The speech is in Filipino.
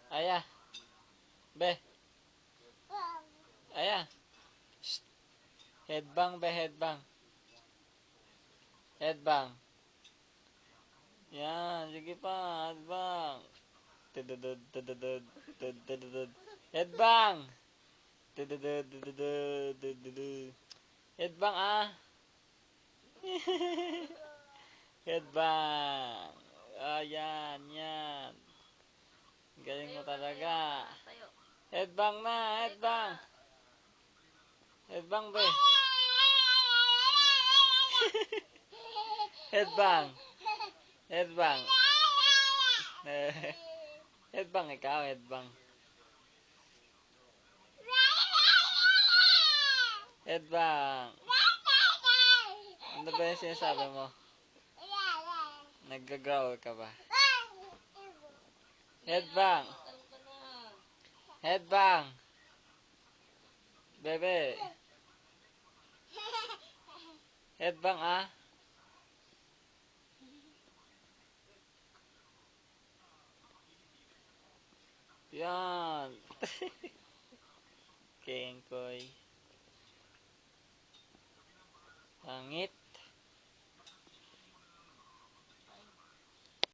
Aya, be. Aya. Shh. Headbang be, headbang. Headbang. Yan, sige pa, headbang. Tududud, tududud, tududud. Headbang. Tududud, tududud, tududud. Headbang ah. Headbang. Ayan, yan. Galing mo talaga. Headbang na, headbang. Headbang be. Headbang. Headbang. Headbang ikaw, headbang. Headbang. Ano ba yung sinasabi mo? Nag-growl ka ba? Headbang. Headbang. Bebe. Headbang ah. Yan. Kengkoy. Pangit.